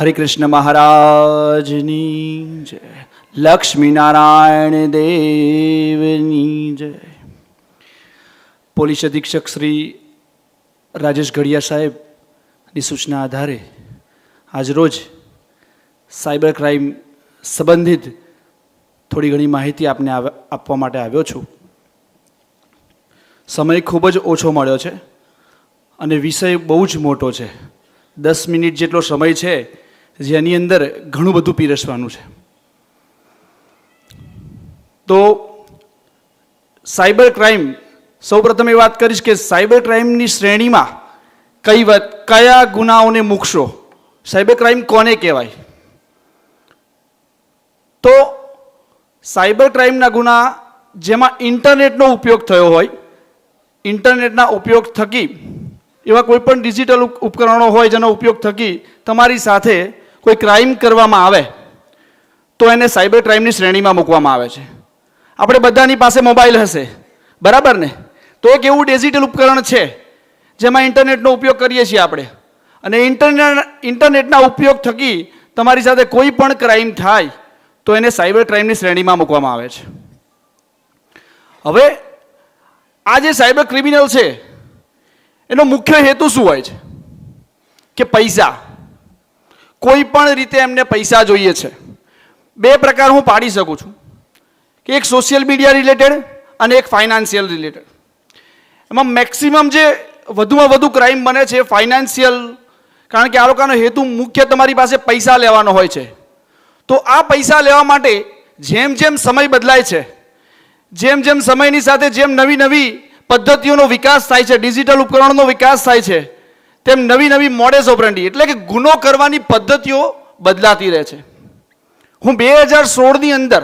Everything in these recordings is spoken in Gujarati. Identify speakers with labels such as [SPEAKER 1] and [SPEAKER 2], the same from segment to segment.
[SPEAKER 1] હરિકૃષ્ણ મહારાજની જય, લક્ષ્મીનારાયણ દેવની જય. પોલીસ અધિક્ષક શ્રી રાજેશ ઘડિયા સાહેબની સૂચના આધારે આજરોજ સાયબર ક્રાઇમ સંબંધિત થોડી ઘણી માહિતી આપને આપવા માટે આવ્યો છું. સમય ખૂબ જ ઓછો મળ્યો છે અને વિષય બહુ જ મોટો છે. 10 મિનિટ જેટલો સમય છે જેની અંદર ઘણું બધું પીરસવાનું છે. તો સાયબર ક્રાઇમ, સૌપ્રથમ એ વાત કરીશ કે સાયબર ક્રાઇમની શ્રેણીમાં કયા ગુનાઓને મૂકશો, સાયબર ક્રાઇમ કોને કહેવાય? તો સાયબર ક્રાઇમના ગુના જેમાં ઇન્ટરનેટનો ઉપયોગ થયો હોય, ઇન્ટરનેટના ઉપયોગ થકી એવા કોઈ પણ ડિજિટલ ઉપકરણો હોય જેનો ઉપયોગ થકી તમારી સાથે કોઈ ક્રાઇમ કરવામાં આવે તો એને સાયબર ક્રાઇમની શ્રેણીમાં મૂકવામાં આવે છે. આપણે બધાની પાસે મોબાઈલ હશે, બરાબર ને? તો એક એવું ડિજિટલ ઉપકરણ છે જેમાં ઇન્ટરનેટનો ઉપયોગ કરીએ છીએ આપણે, અને ઇન્ટરનેટના ઉપયોગ થકી તમારી સાથે કોઈ પણ ક્રાઇમ થાય તો એને સાયબર ક્રાઇમની શ્રેણીમાં મૂકવામાં આવે છે. હવે આ જે સાયબર ક્રિમિનલ છે એનો મુખ્ય હેતુ શું હોય છે કે પૈસા, કોઈ પણ રીતે એમને પૈસા જોઈએ છે. બે પ્રકાર હું પાડી શકું છું કે એક સોશિયલ મીડિયા રિલેટેડ અને એક ફાઇનાન્શિયલ રિલેટેડ. એમાં મેક્સિમમ જે વધુમાં વધુ ક્રાઇમ બને છે ફાઇનાન્શિયલ, કારણ કે આ લોકોનો હેતુ મુખ્ય તમારી પાસે પૈસા લેવાનો હોય છે. તો આ પૈસા લેવા માટે જેમ જેમ સમય બદલાય છે, જેમ જેમ સમયની સાથે જેમ નવી નવી પદ્ધતિઓનો વિકાસ થાય છે, ડિજિટલ ઉપકરણોનો વિકાસ થાય છે, તેમ નવી નવી મોડેસ ઓપરેન્ડી એટલે કે ગુનો કરવાની પદ્ધતિઓ બદલાતી રહે છે. હું 2016ની અંદર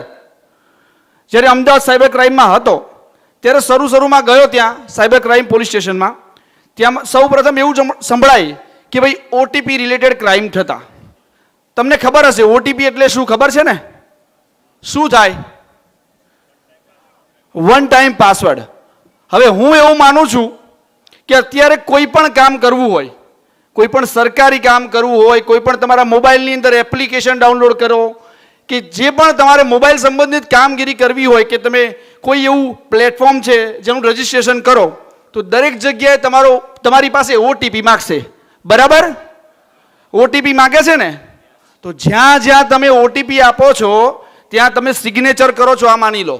[SPEAKER 1] જ્યારે અમદાવાદ સાયબર ક્રાઇમમાં હતો ત્યારે શરૂમાં ગયો ત્યાં સાયબર ક્રાઇમ પોલીસ સ્ટેશનમાં. ત્યાં સૌ પ્રથમ એવું સંભળાય કે ભાઈ ઓટીપી રિલેટેડ ક્રાઇમ થતા. તમને ખબર હશે ઓટીપી એટલે શું, ખબર છે ને? શું થાય? One time password. હવે હું એવું માનું છું કે અત્યારે કોઈ પણ કામ કરવું હોય, કોઈ પણ સરકારી કામ કરવું હોય, કોઈ પણ તમારા મોબાઈલની અંદર એપ્લિકેશન ડાઉનલોડ કરો કે જે પણ તમારે મોબાઈલ સંબંધિત કામગીરી કરવી હોય કે તમે કોઈ એવું પ્લેટફોર્મ છે જેનું રજિસ્ટ્રેશન કરો તો દરેક જગ્યાએ તમારી પાસે ઓટીપી માગશે, બરાબર? ઓટીપી માગે છે ને? તો જ્યાં જ્યાં તમે ઓટીપી આપો છો ત્યાં તમે સિગ્નેચર કરો છો. આ માની લો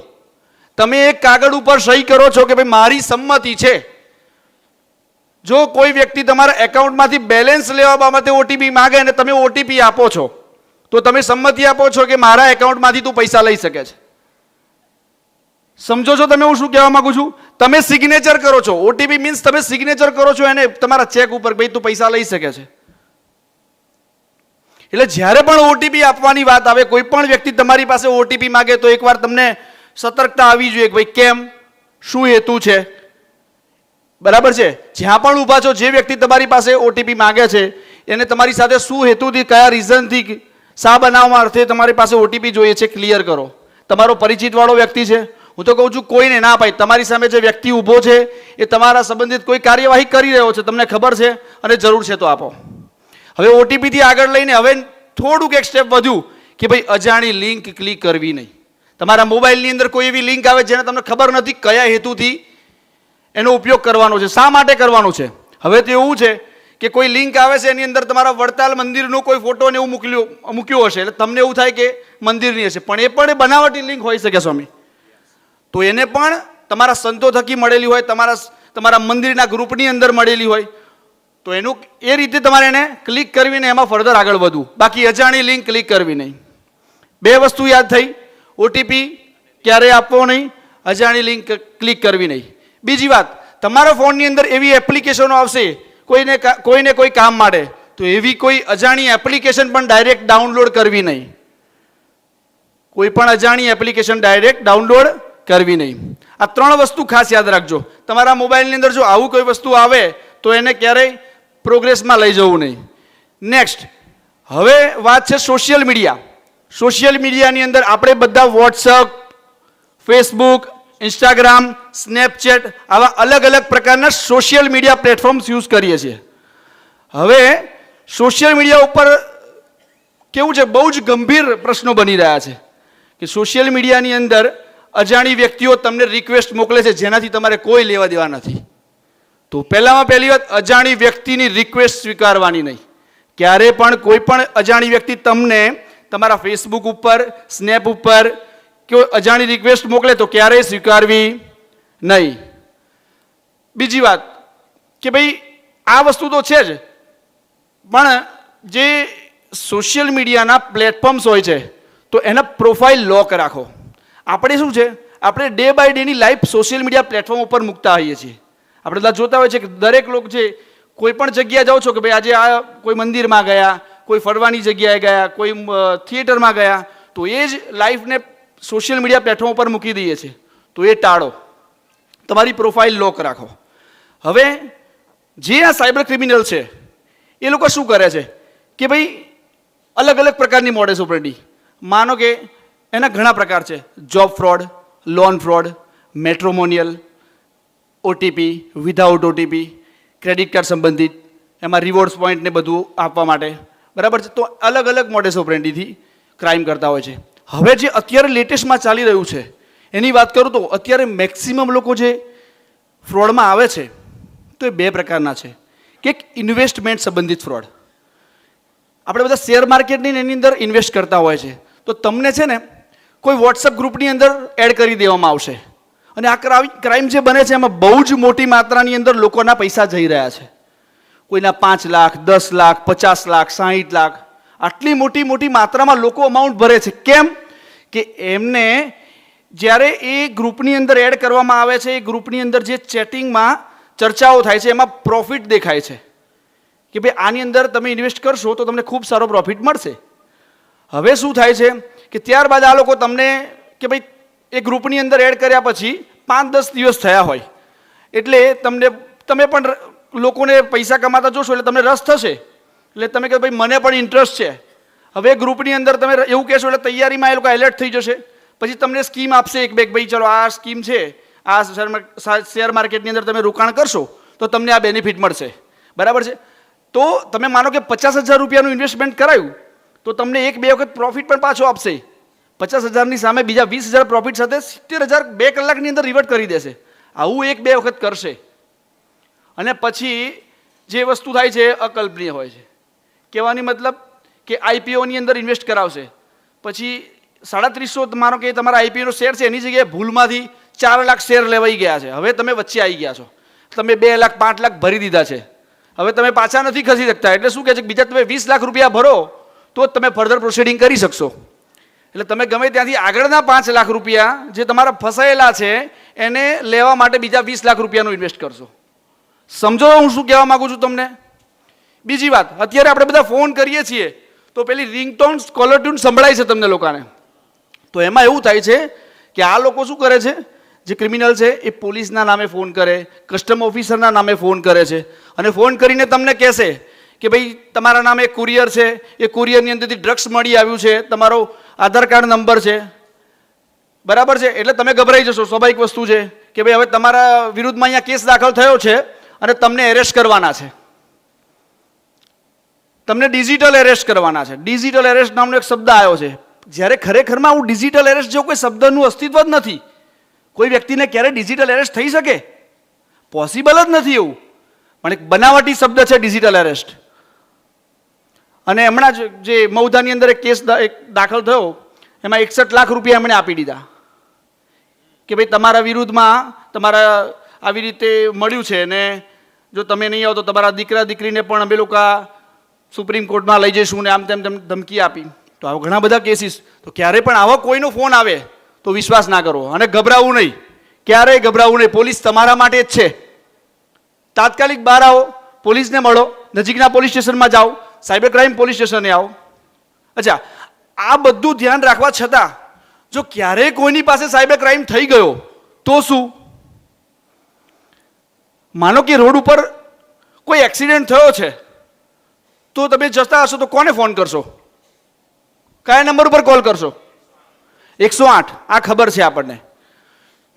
[SPEAKER 1] તમે એક કાગળ ઉપર સહી કરો છો કે ભાઈ મારી સંમતિ છે. જો કોઈ વ્યક્તિ તમારા એકાઉન્ટમાંથી બેલેન્સ લેવા બાબતે ઓટીપી માગે અને તમે ઓટીપી આપો છો તો તમે સંમતિ આપો છો કે મારા એકાઉન્ટમાંથી તું પૈસા લઈ શકે છે. સમજો છો તમે હું શું કહેવા માંગુ છું? તમે સિગ્નેચર કરો છો. ઓટીપી મીન્સ તમે સિગ્નેચર કરો છો એને તમારા ચેક ઉપર, ભાઈ તું પૈસા લઈ શકે છે. એટલે જ્યારે પણ ઓટીપી આપવાની વાત આવે, કોઈ પણ વ્યક્તિ તમારી પાસે ઓટીપી માગે તો એકવાર તમને સતર્કતા આવી જોઈએ કે ભાઈ કેમ, શું હેતુ છે, બરાબર છે? જ્યાં પણ ઊભા છો, જે વ્યક્તિ તમારી પાસે ઓટીપી માગે છે એને તમારી સાથે શું હેતુથી, કયા રીઝનથી, શા બનાવવા અર્થે તમારી પાસે ઓટીપી જોઈએ છે, ક્લિયર કરો. તમારો પરિચિત વાળો વ્યક્તિ છે, હું તો કહું છું કોઈને ના ભાઈ, તમારી સામે જે વ્યક્તિ ઊભો છે એ તમારા સંબંધિત કોઈ કાર્યવાહી કરી રહ્યો છે, તમને ખબર છે અને જરૂર છે તો આપો. હવે ઓટીપીથી આગળ લઈને હવે થોડુંક એક સ્ટેપ વધ્યું કે ભાઈ અજાણી લિંક ક્લિક કરવી નહીં. તમારા મોબાઈલની અંદર કોઈ એવી લિંક આવે જેને તમને ખબર નથી કયા હેતુથી એનો ઉપયોગ કરવાનો છે, શા માટે કરવાનો છે. હવે તો એવું છે કે કોઈ લિંક આવે છે એની અંદર તમારા વડતાલ મંદિરનો કોઈ ફોટો ને એવું મૂક્યો હશે એટલે તમને એવું થાય કે મંદિરની હશે, પણ એ પણ બનાવટી લિંક હોઈ શકે સ્વામી. તો એને પણ તમારા સંતો થકી મળેલી હોય, તમારા મંદિરના ગ્રુપની અંદર મળેલી હોય તો એનું એ રીતે તમારે એને ક્લિક કરવીને એમાં ફર્ધર આગળ વધવું, બાકી અજાણી લિંક ક્લિક કરવી નહીં. બે વસ્તુ યાદ થઈ, ઓટીપી ક્યારે આપવો નહીં, અજાણી લિંક ક્લિક કરવી નહીં. બીજી વાત, તમારા ફોનની અંદર એવી એપ્લિકેશનો આવશે કોઈને કોઈ કામ માટે, તો એવી કોઈ અજાણી એપ્લિકેશન પણ ડાયરેક્ટ ડાઉનલોડ કરવી નહીં. કોઈ પણ અજાણી એપ્લિકેશન ડાયરેક્ટ ડાઉનલોડ કરવી નહીં. આ 3 વસ્તુ ખાસ યાદ રાખજો. તમારા મોબાઈલની અંદર જો આવું કોઈ વસ્તુ આવે તો એને ક્યારેય પ્રોગ્રેસમાં લઈ જવું નહીં. નેક્સ્ટ, હવે વાત છે સોશિયલ મીડિયા. સોશિયલ મીડિયાની અંદર આપણે બધા વોટ્સઅપ, ફેસબુક, ઇન્સ્ટાગ્રામ, સ્નેપચેટ આવા અલગ અલગ પ્રકારના સોશિયલ મીડિયા પ્લેટફોર્મ્સ યુઝ કરીએ છીએ. હવે સોશિયલ મીડિયા ઉપર કેવું છે, બહુ જ ગંભીર પ્રશ્નો બની રહ્યા છે કે સોશિયલ મીડિયાની અંદર અજાણી વ્યક્તિઓ તમને રિક્વેસ્ટ મોકલે છે જેનાથી તમારે કોઈ લેવા દેવા નથી. તો પહેલામાં પહેલી વાત, અજાણી વ્યક્તિની રિક્વેસ્ટ સ્વીકારવાની નહીં. ક્યારે પણ કોઈ પણ અજાણી વ્યક્તિ તમને તમારા ફેસબુક ઉપર, સ્નેપ ઉપર કે અજાણી રિક્વેસ્ટ મોકલે તો ક્યારેય સ્વીકારવી નહીં. બીજી વાત કે ભાઈ આ વસ્તુ તો છે જ, પણ જે સોશિયલ મીડિયાના પ્લેટફોર્મ્સ હોય છે તો એના પ્રોફાઇલ લોક રાખો. આપણે શું છે, આપણે ડે બાય ડેની લાઈફ સોશિયલ મીડિયા પ્લેટફોર્મ ઉપર મૂકતા હોઈએ છીએ. આપણે બધા જોતા હોય છે કે દરેક લોકો છે, કોઈ પણ જગ્યાએ જાઓ છો કે ભાઈ આજે આ કોઈ મંદિરમાં ગયા, કોઈ ફરવાની જગ્યાએ ગયા, કોઈ થિયેટરમાં ગયા, તો એ જ લાઈફને સોશિયલ મીડિયા પ્લેટફોર્મ ઉપર મૂકી દઈએ છીએ. તો એ ટાળો, તમારી પ્રોફાઇલ લોક રાખો. હવે જે આ સાયબર ક્રિમિનલ છે એ લોકો શું કરે છે કે ભાઈ અલગ અલગ પ્રકારની મોડેસ ઓપરેન્ડી, માનો કે એના ઘણા પ્રકાર છે: job fraud, loan fraud, matrimonial, OTP, without OTP, credit card સંબંધિત, એમાં રિવોર્ડ્સ પોઈન્ટ ને બધું આપવા માટે, બરાબર છે. તો અલગ અલગ મોડેસ ઓપરેન્ડીથી ક્રાઇમ કરતા હોય છે. હવે જે અત્યારે લેટેસ્ટમાં ચાલી રહ્યું છે એની વાત કરું તો અત્યારે મેક્સિમમ લોકો જે ફ્રોડમાં આવે છે તો એ બે પ્રકારના છે. કે એક ઇન્વેસ્ટમેન્ટ સંબંધિત ફ્રોડ. આપણે બધા શેર માર્કેટની એની અંદર ઇન્વેસ્ટ કરતા હોય છે, તો તમને છે ને કોઈ વોટ્સઅપ ગ્રુપની અંદર એડ કરી દેવામાં આવશે અને આ ક્રાઇમ જે બને છે એમાં બહુ જ મોટી માત્રાની અંદર લોકોના પૈસા જઈ રહ્યા છે. કોઈના 5 લાખ, 10 લાખ, 50 લાખ, 60 લાખ, આટલી મોટી મોટી માત્રામાં લોકો અમાઉન્ટ ભરે છે. કેમ કે એમને જ્યારે એ ગ્રુપની અંદર એડ કરવામાં આવે છે, એ ગ્રુપની અંદર જે ચેટિંગમાં ચર્ચાઓ થાય છે એમાં પ્રોફિટ દેખાય છે કે ભાઈ આની અંદર તમે ઇન્વેસ્ટ કરશો તો તમને ખૂબ સારો પ્રોફિટ મળશે. હવે શું થાય છે કે ત્યારબાદ આ લોકો તમને કે ભાઈ એ ગ્રુપની અંદર એડ કર્યા પછી 5-10 દિવસ થયા હોય એટલે તમે પણ લોકોને પૈસા કમાતા જોશો એટલે તમને રસ થશે, એટલે તમે કહો ભાઈ મને પણ ઇન્ટરેસ્ટ છે. હવે ગ્રુપની અંદર તમે એવું કહેશો એટલે તૈયારીમાં એ લોકો એલર્ટ થઈ જશે. પછી તમને સ્કીમ આપશે એક બે, ભાઈ ચલો આ સ્કીમ છે, આ શેર માર્કેટની અંદર તમે રોકાણ કરશો તો તમને આ બેનિફિટ મળશે, બરાબર છે. તો તમે માનો કે 50,000 રૂપિયાનું ઇન્વેસ્ટમેન્ટ કરાયું તો તમને 1-2 વખત પ્રોફિટ પણ પાછો આપશે. 50,000ની સામે બીજા 20,000 પ્રોફિટ સાથે 70,000 2 કલાકની અંદર રિવર્ટ કરી દેશે. આવું 1-2 વખત કરશે અને પછી જે વસ્તુ થાય છે અકલ્પનીય હોય છે. કહેવાની મતલબ કે આઈપીઓની અંદર ઇન્વેસ્ટ કરાવશે, પછી 350 માનો કે તમારા આઈપીઓનો શેર છે એની જગ્યાએ ભૂલમાંથી 4 લાખ શેર લેવાઈ ગયા છે. હવે તમે વચ્ચે આવી ગયા છો, તમે 2 લાખ 5 લાખ ભરી દીધા છે, હવે તમે પાછા નથી ખસી શકતા. એટલે શું કહે છે કે બીજા તમે 20 લાખ રૂપિયા ભરો તો જ તમે ફર્ધર પ્રોસિડિંગ કરી શકશો. એટલે તમે ગમે ત્યાંથી આગળના 5 લાખ રૂપિયા જે તમારા ફસાયેલા છે એને લેવા માટે બીજા 20 લાખ રૂપિયાનું ઇન્વેસ્ટ કરશો. સમજો હું શું કહેવા માંગુ છું તમને? બીજી વાત, અત્યારે આપણે બધા ફોન કરીએ છીએ તો પેલી રિંગટોન, કોલર ટ્યુન સંભળાય છે તમને લોકોને. તો એમાં એવું થાય છે કે આ લોકો શું કરે છે, જે ક્રિમિનલ છે એ પોલીસના નામે ફોન કરે, કસ્ટમ ઓફિસરના નામે ફોન કરે છે અને ફોન કરીને તમને કહેશે કે ભાઈ તમારા નામે એક કુરિયર છે, એ કુરિયરની અંદરથી ડ્રગ્સ મળી આવ્યું છે, તમારો આધાર કાર્ડ નંબર છે, બરાબર છે. એટલે તમે ગભરાઈ જશો, સ્વાભાવિક વસ્તુ છે કે ભાઈ હવે તમારા વિરુદ્ધમાં અહીંયા કેસ દાખલ થયો છે અને તમને એરેસ્ટ કરવાના છે, તમને ડિજિટલ એરેસ્ટ કરવાના છે. ડિજિટલ એરેસ્ટ નામનો એક શબ્દ આવ્યો છે, જ્યારે ખરેખરમાં હું ડિજિટલ એરેસ્ટ જેવો કોઈ શબ્દનું અસ્તિત્વ જ નથી. કોઈ વ્યક્તિને ક્યારે ડિજિટલ એરેસ્ટ થઈ શકે? પોસિબલ જ નથી એવું. પણ એક બનાવટી શબ્દ છે ડિજિટલ એરેસ્ટ. અને હમણાં જ જે મૌધાની અંદર એક કેસ દાખલ થયો એમાં 61 લાખ રૂપિયા એમણે આપી દીધા કે ભાઈ તમારા વિરુદ્ધમાં તમારા આવી રીતે મળ્યું છે ને જો તમે નહીં આવો તો તમારા દીકરા દીકરીને પણ અમે લોકો સુપ્રીમ કોર્ટમાં લઈ જઈશું ને આમ તેમ ધમકી આપી. તો આવા ઘણા બધા કેસીસ. તો ક્યારે પણ આવો કોઈનો ફોન આવે તો વિશ્વાસ ના કરો અને ગભરાવું નહીં, ક્યારેય ગભરાવું નહીં. પોલીસ તમારા માટે જ છે. તાત્કાલિક બહાર આવો, પોલીસને મળો, નજીકના પોલીસ સ્ટેશનમાં જાઓ, સાયબર ક્રાઇમ પોલીસ સ્ટેશને આવો. અચ્છા, આ બધું ધ્યાન રાખવા છતાં જો ક્યારેય કોઈની પાસે સાયબર ક્રાઇમ થઈ ગયો તો શું? માનો કે રોડ ઉપર કોઈ એક્સિડન્ટ થયો છે તો તમે જતા હશો તો કોને ફોન કરશો? કયા નંબર ઉપર કોલ કરશો? 108. આ ખબર છે આપણને.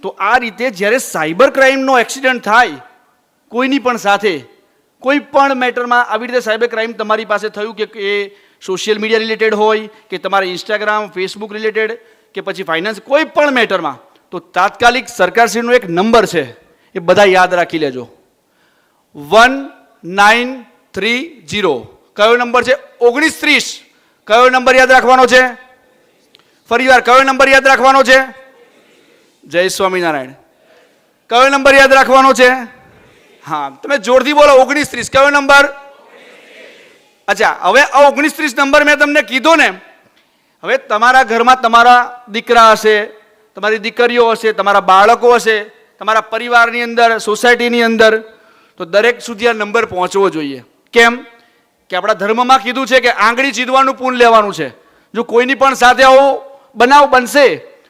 [SPEAKER 1] તો આ રીતે જ્યારે સાયબર ક્રાઇમનો એક્સિડન્ટ થાય કોઈની પણ સાથે, કોઈ પણ મેટરમાં આવી રીતે સાયબર ક્રાઇમ તમારી પાસે થયું કે એ સોશિયલ મીડિયા રિલેટેડ હોય કે તમારા ઇન્સ્ટાગ્રામ ફેસબુક રિલેટેડ કે પછી ફાઇનાન્સ કોઈ પણ મેટરમાં, તો તાત્કાલિક સરકારશ્રીનો એક નંબર છે, એ બધા યાદ રાખી લેજો. 1930. કયો નંબર છે? 1930. કયો નંબર યાદ રાખવાનો છે? ફરીવાર કયો નંબર યાદ રાખવાનો છે? જય સ્વામિનારાયણ. કયો નંબર યાદ રાખવાનો છે? હા, તમે જોરથી બોલો. 1930. કયો નંબર? અચ્છા, હવે આ 1930 નંબર મેં તમને કીધો ને, હવે તમારા ઘરમાં તમારા દીકરા હશે, તમારી દીકરીઓ હશે, તમારા બાળકો હશે, તમારા પરિવારની અંદર, સોસાયટીની અંદર, તો દરેક સુધી આ નંબર પહોંચવો જોઈએ. કેમ કે આપણા ધર્મમાં કીધું છે કે આંગળી ચીંધવાનું પૂન લેવાનું છે. જો કોઈની પણ સાથે આવો બનાવ બનશે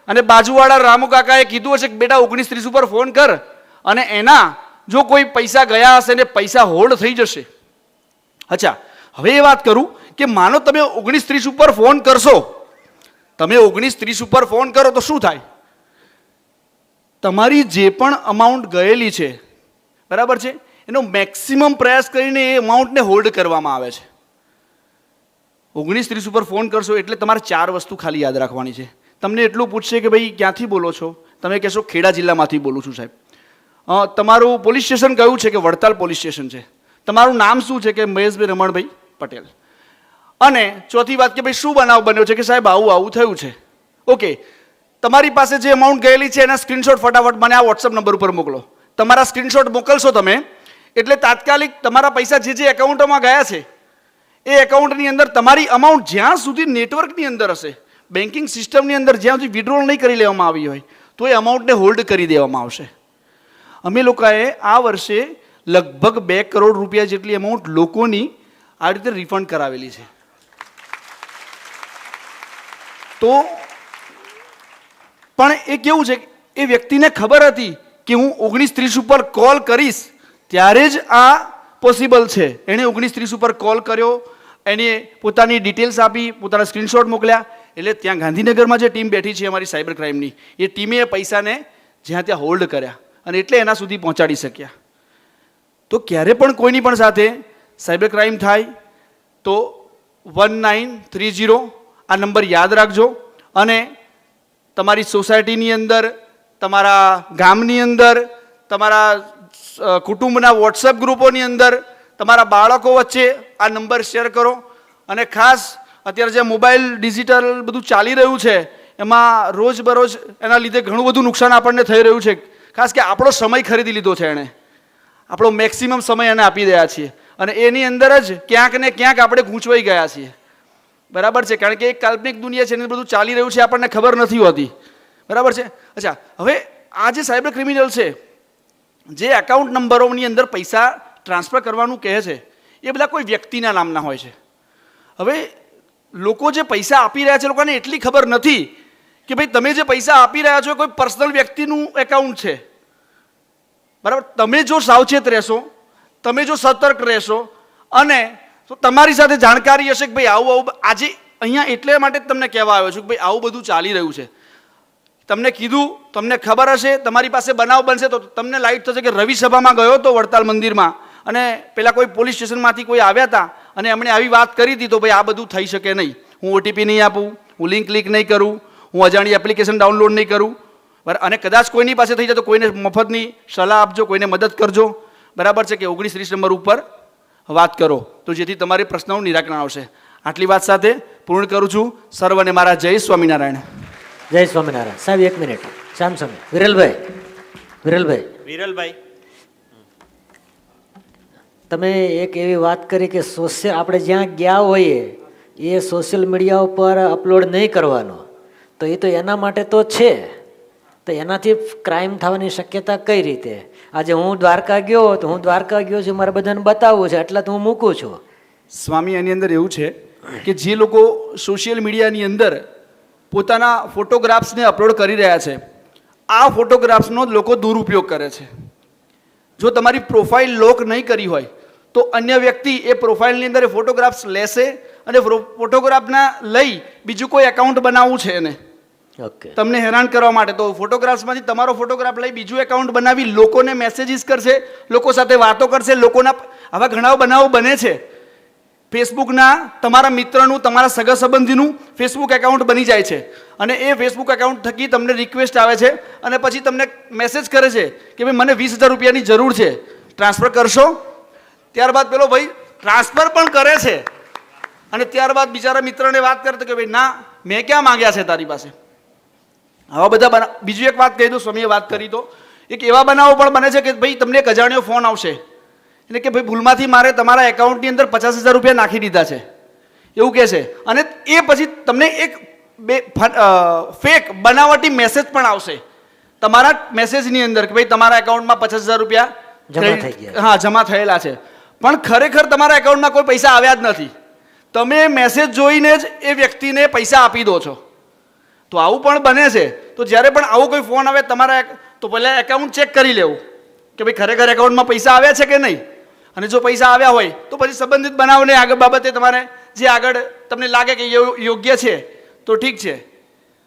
[SPEAKER 1] અને બાજુવાળા રામુ કાકાએ કીધું હશે કે બેટા 1930 ઉપર ફોન કર, અને એના જો કોઈ પૈસા ગયા હશે ને પૈસા હોલ્ડ થઈ જશે. અચ્છા, હવે એ વાત કરું કે માનો તમે 1930 ઉપર ફોન કરશો, તમે 1930 ઉપર ફોન કરો તો શું થાય? તમારી જે પણ અમાઉન્ટ ગયેલી છે, બરાબર છે, એનો મેક્સિમમ પ્રયાસ કરીને એ અમાઉન્ટને હોલ્ડ કરવામાં આવે છે. 1930 ઉપર ફોન કરશો એટલે તમારે 4 વસ્તુ ખાલી યાદ રાખવાની છે. તમને એટલું પૂછશે કે ભાઈ ક્યાંથી બોલો છો? તમે કહેશો ખેડા જિલ્લામાંથી બોલું છું સાહેબ. તમારું પોલીસ સ્ટેશન કયું છે? કે વડતાલ પોલીસ સ્ટેશન છે. તમારું નામ શું છે? કે મહેશભાઈ રમણભાઈ પટેલ. અને ચોથી વાત કે ભાઈ શું બનાવ બન્યો છે? કે સાહેબ આવું આવું થયું છે. ઓકે, તમારી પાસે જે અમાઉન્ટ ગયેલી છે એના સ્ક્રીનશોટ ફટાફટ મને આ વોટ્સઅપ નંબર ઉપર મોકલો. તમારા સ્ક્રીનશોટ મોકલશો તમે એટલે તાત્કાલિક તમારા પૈસા જે જે એકાઉન્ટમાં ગયા છે એ એકાઉન્ટની અંદર તમારી અમાઉન્ટ જ્યાં સુધી નેટવર્કની અંદર હશે, બેન્કિંગ સિસ્ટમની અંદર જ્યાં સુધી વિડ્રોલ નહીં કરી લેવામાં આવી હોય તો એ અમાઉન્ટને હોલ્ડ કરી દેવામાં આવશે. અમે લોકોએ આ વર્ષે લગભગ 2 કરોડ રૂપિયા જેટલી અમાઉન્ટ લોકોની આ રીતે રિફંડ કરાવેલી છે. તો પણ એ કેવું છે, એ વ્યક્તિને ખબર હતી કે હું 1930 ઉપર કોલ કરીશ ત્યારે જ આ પોસિબલ છે. એણે 1930 ઉપર કોલ કર્યો, એને પોતાની ડિટેલ્સ આપી, પોતાના સ્ક્રીનશોટ મોકલ્યા, એટલે ત્યાં ગાંધીનગરમાં જે ટીમ બેઠી છે અમારી સાયબર ક્રાઇમની, એ ટીમે એ પૈસાને જ્યાં ત્યાં હોલ્ડ કર્યા અને એટલે એના સુધી પહોંચાડી શક્યા. તો ક્યારે પણ કોઈની પણ સાથે સાયબર ક્રાઇમ થાય તો 1930 આ નંબર યાદ રાખજો. અને તમારી સોસાયટીની અંદર, તમારા ગામની અંદર, તમારા કુટુંબના વોટ્સએપ ગ્રુપોની અંદર, તમારા બાળકો વચ્ચે આ નંબર શેર કરો. અને ખાસ અત્યારે જે મોબાઈલ ડિજિટલ બધું ચાલી રહ્યું છે એમાં રોજબરોજ એના લીધે ઘણું બધું નુકસાન આપણને થઈ રહ્યું છે. ખાસ કે આપણો સમય ખરીદી લીધો છે એણે, આપણો મેક્સિમમ સમય એને આપી રહ્યા છીએ અને એની અંદર જ ક્યાંક ને ક્યાંક આપણે ગૂંચવાઈ ગયા છીએ. બરાબર છે, કારણ કે એક કાલ્પનિક દુનિયા છે, એને બધું ચાલી રહ્યું છે, આપણને ખબર નથી હોતી. બરાબર છે. અચ્છા, હવે આ જે સાયબર ક્રિમિનલ છે જે એકાઉન્ટ નંબરોની અંદર પૈસા ટ્રાન્સફર કરવાનું કહે છે એ બધા કોઈ વ્યક્તિના નામના હોય છે. હવે લોકો જે પૈસા આપી રહ્યા છે લોકોને એટલી ખબર નથી કે ભાઈ તમે જે પૈસા આપી રહ્યા છો કોઈ પર્સનલ વ્યક્તિનું એકાઉન્ટ છે. બરાબર, તમે જો સાવચેત રહેશો, તમે જો સતર્ક રહેશો અને તો તમારી સાથે જાણકારી હશે કે ભાઈ આવું આવું આજે અહીંયા એટલે માટે જ તમને કહેવા આવ્યો છું કે ભાઈ આવું બધું ચાલી રહ્યું છે. તમને કીધું, તમને ખબર હશે, તમારી પાસે બનાવ બનશે તો તમને લાઈટ થશે કે રવિ સભામાં ગયો હતો વડતાલ મંદિરમાં અને પેલા કોઈ પોલીસ સ્ટેશનમાંથી કોઈ આવ્યા હતા અને એમણે આવી વાત કરી હતી, તો ભાઈ આ બધું થઈ શકે નહીં. હું ઓટીપી નહીં આપું, હું લિંક ક્લિક નહીં કરું, હું અજાણી એપ્લિકેશન ડાઉનલોડ નહીં કરું. બરાબર, અને કદાચ કોઈની પાસે થઈ જાય તો કોઈને મફતની સલાહ આપજો, કોઈને મદદ કરજો. બરાબર છે કે 1930 નંબર ઉપર વાત કરો તો જેથી તમારી પ્રશ્નોનું નિરાકરણ આવશે. આટલી વાત સાથે પૂર્ણ કરું છું. સર્વને મારા જય સ્વામિનારાયણ.
[SPEAKER 2] જય સ્વામિનારાયણ. સાહેબ 1 મિનિટ, સામ સામે વિરલભાઈ, તમે એક એવી વાત કરી કે આપણે જ્યાં ગયા હોઈએ એ સોશિયલ મીડિયા ઉપર અપલોડ નહીં કરવાનો, તો એ તો એના માટે તો છે, તો એનાથી ક્રાઇમ થવાની શક્યતા કઈ રીતે? આજે હું દ્વારકા ગયો તો હું દ્વારકા ગયો છું, મારે બધાને બતાવવું છે એટલે તો હું મૂકું છું.
[SPEAKER 1] સ્વામી, એની અંદર એવું છે કે જે લોકો સોશિયલ મીડિયાની અંદર પોતાના ફોટોગ્રાફ્સને અપલોડ કરી રહ્યા છે, આ ફોટોગ્રાફ્સનો જ લોકો દુરુપયોગ કરે છે. જો તમારી પ્રોફાઇલ લોક નહીં કરી હોય તો અન્ય વ્યક્તિ એ પ્રોફાઇલની અંદર એ ફોટોગ્રાફ્સ લેશે અને ફોટોગ્રાફના લઈ બીજું કોઈ એકાઉન્ટ બનાવવું છે એને તમને હેરાન કરવા માટે, તો ફોટોગ્રાફ્સમાંથી તમારો ફોટોગ્રાફ લઈ બીજું એકાઉન્ટ બનાવી લોકોને મેસેજીસ કરશે, લોકો સાથે વાતો કરશે, લોકોના આવા ઘણા બનાવો બને છે. ફેસબુકના તમારા મિત્રનું, તમારા સગા સંબંધીનું ફેસબુક એકાઉન્ટ બની જાય છે અને એ ફેસબુક એકાઉન્ટ થકી તમને રિક્વેસ્ટ આવે છે અને પછી તમને મેસેજ કરે છે કે ભાઈ મને 20,000 રૂપિયાની જરૂર છે, ટ્રાન્સફર કરશો? ત્યારબાદ પેલો ભાઈ ટ્રાન્સફર પણ કરે છે અને ત્યારબાદ બિચારા મિત્રને વાત કરતો કે ભાઈ ના, મેં ક્યાં માંગ્યા છે તારી પાસે. આવા બધા બીજું એક વાત કહી દઉં, સ્વામીએ વાત કરી તો એક એવા બનાવો પણ બને છે કે ભાઈ તમને એક અજાણ્યો ફોન આવશે એટલે કે ભાઈ ભૂલમાંથી મારે તમારા એકાઉન્ટની અંદર 50,000 રૂપિયા નાખી દીધા છે એવું કહે છે અને એ પછી તમને એક ફેક બનાવટી મેસેજ પણ આવશે તમારા મેસેજની અંદર કે ભાઈ તમારા એકાઉન્ટમાં 50,000 રૂપિયા
[SPEAKER 2] જમા થઈ ગયા.
[SPEAKER 1] હા, જમા થયેલા છે, પણ ખરેખર તમારા એકાઉન્ટમાં કોઈ પૈસા આવ્યા જ નથી. તમે મેસેજ જોઈને જ એ વ્યક્તિને પૈસા આપી દો છો. તો આવું પણ બને છે. તો જ્યારે પણ આવો કોઈ ફોન આવે તમારા, તો પહેલાં એકાઉન્ટ ચેક કરી લેવું કે ભાઈ ખરેખર એકાઉન્ટમાં પૈસા આવ્યા છે કે નહીં. અને જો પૈસા આવ્યા હોય તો પછી સંબંધિત બનાવને આગળ બાબતે તમારે જે આગળ તમને લાગે કે યોગ્ય છે તો ઠીક છે.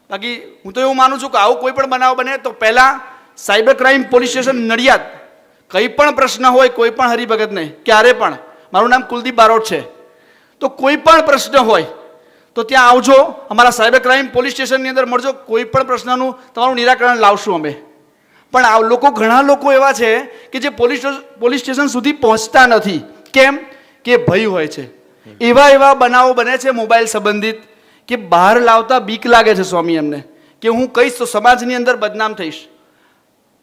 [SPEAKER 1] બાકી હું તો એવું માનું છું કે આવું કોઈ પણ બનાવ બને તો પહેલાં cyber crime police station Nadiad કંઈ પણ પ્રશ્ન હોય, કોઈ પણ હરિભગત નહીં, ક્યારે પણ, મારું નામ કુલદીપ બારોટ છે, તો કોઈ પણ પ્રશ્ન હોય તો ત્યાં આવજો, અમારા સાયબર ક્રાઇમ પોલીસ સ્ટેશનની અંદર મળજો, કોઈ પણ પ્રશ્નનું તમારું નિરાકરણ લાવશું અમે. પણ આ લોકો, ઘણા લોકો એવા છે કે જે પોલીસ સ્ટેશન સુધી પહોંચતા નથી. કેમ? કે ભય હોય છે. એવા બનાવો બને છે મોબાઈલ સંબંધિત કે બહાર લાવતા બીક લાગે છે સ્વામી એમને કે હું કહીશ તો સમાજની અંદર બદનામ થઈશ.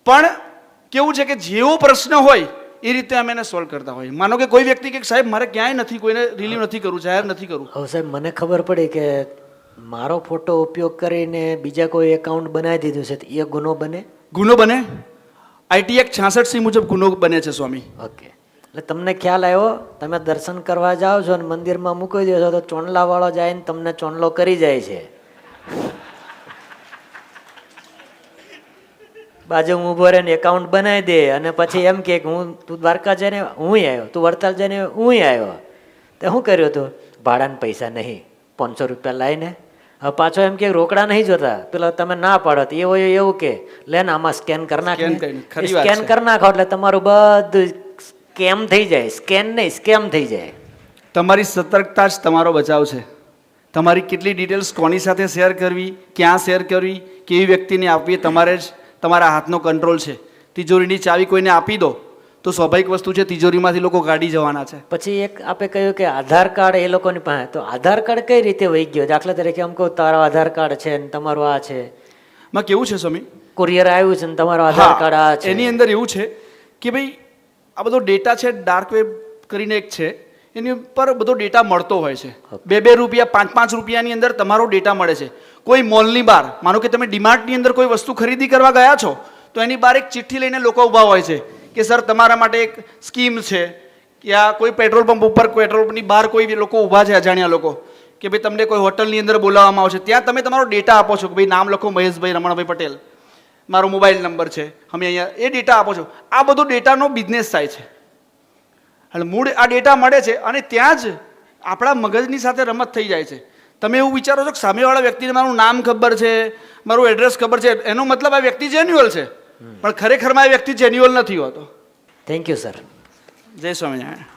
[SPEAKER 1] પણ કેવું છે કે જેવો પ્રશ્ન હોય એ રીતે અમે એને સોલ્વ કરતા હોઈએ. માનો કે કોઈ વ્યક્તિ કે સાહેબ મારે ક્યાંય નથી, કોઈને રિલીવ નથી કરવું, જાહેર નથી કરવું.
[SPEAKER 2] હવે સાહેબ મને ખબર પડી કે મારો ફોટો ઉપયોગ કરીને બીજા કોઈ એકાઉન્ટ બનાવી દીધું છે, તો એ ગુનો બને?
[SPEAKER 1] ગુનો બને. આઈટી એક્ટ 66C મુજબ ગુનો બને છે સ્વામી.
[SPEAKER 2] ઓકે, એટલે તમને ખ્યાલ આવ્યો, તમે દર્શન કરવા જાઓ છો અને મંદિરમાં મૂકી દો છો તો ચોંડલા વાળો જાય ને તમને ચોંડલો કરી જાય છે. બાજુ ઊભો રહીને એકાઉન્ટ બનાવી દે અને પછી એમ કે તું દ્વારકા જઈને હું આવ્યો, તું વડતાલ જઈને હું આવ્યો. તે શું કર્યું તું? ભાડાના પૈસા નહીં, 500 રૂપિયા લાવીને. હવે પાછો એમ કે રોકડા નહીં જોતા, પેલા તમે ના પાડો તો એવો એવું કે લે ને આમાં સ્કેન કરી નાખો, સ્કેન કરી નાખો એટલે તમારું બધું સ્કેમ થઈ જાય. સ્કેન નહીં, સ્કેમ થઈ જાય.
[SPEAKER 1] તમારી સતર્કતા જ તમારો બચાવ છે. તમારી કેટલી ડિટેલ્સ કોની સાથે શેર કરવી, ક્યાં શેર કરવી, કેવી વ્યક્તિને આપવી, તમારે જ તમારા હાથનો કંટ્રોલ છે. તિજોરીની ચાવી કોઈને આપી દો તો સ્વાભાવિક વસ્તુ છે તિજોરીમાંથી લોકો કાઢી જવાના છે.
[SPEAKER 2] પછી એક આપે કહ્યું કે આધાર કાર્ડ એ લોકોની પાસે, તો આધાર કાર્ડ કઈ રીતે વહી ગયો? દાખલા તરીકે આમ કહું તારો આધાર કાર્ડ છે ને તમારું આ છે,
[SPEAKER 1] માં કેવું છે સ્વામી,
[SPEAKER 2] કુરિયર આવ્યું છે ને તમારો આધાર કાર્ડ આ છે.
[SPEAKER 1] એની અંદર એવું છે કે ભાઈ આ બધો ડેટા છે, ડાર્ક વેબ કરીને એક છે, એની ઉપર બધો ડેટા મળતો હોય છે. 2-2 રૂપિયા, 5-5 રૂપિયાની અંદર તમારો ડેટા મળે છે. કોઈ મોલની બહાર, માનો કે તમે ડીમાર્ટની અંદર કોઈ વસ્તુ ખરીદી કરવા ગયા છો તો એની બહાર એક ચિઠ્ઠી લઈને લોકો ઊભા હોય છે કે સર તમારા માટે એક સ્કીમ છે, યા કોઈ પેટ્રોલ પંપ ઉપર, પેટ્રોલ પંપની બહાર કોઈ લોકો ઊભા છે, અજાણ્યા લોકો, કે ભાઈ તમને કોઈ હોટલની અંદર બોલાવવામાં આવશે, ત્યાં તમે તમારો ડેટા આપો છો કે ભાઈ નામ લખો મહેશભાઈ રમણભાઈ પટેલ, મારો મોબાઈલ નંબર છે, અમે અહીંયા એ ડેટા આપો છો. આ બધો ડેટાનો બિઝનેસ થાય છે. એટલે મૂળ આ ડેટા મળે છે અને ત્યાં જ આપણા મગજની સાથે રમત થઈ જાય છે. તમે એવું વિચારો છો કે સામેવાળા વ્યક્તિને મારું નામ ખબર છે, મારું એડ્રેસ ખબર છે, એનો મતલબ આ વ્યક્તિ જેન્યુઅલ છે, પણ ખરેખરમાં એ વ્યક્તિ જેન્યુઅલ નથી હોતો.
[SPEAKER 2] Thank you sir.
[SPEAKER 1] જય સ્વામિનારાયણ.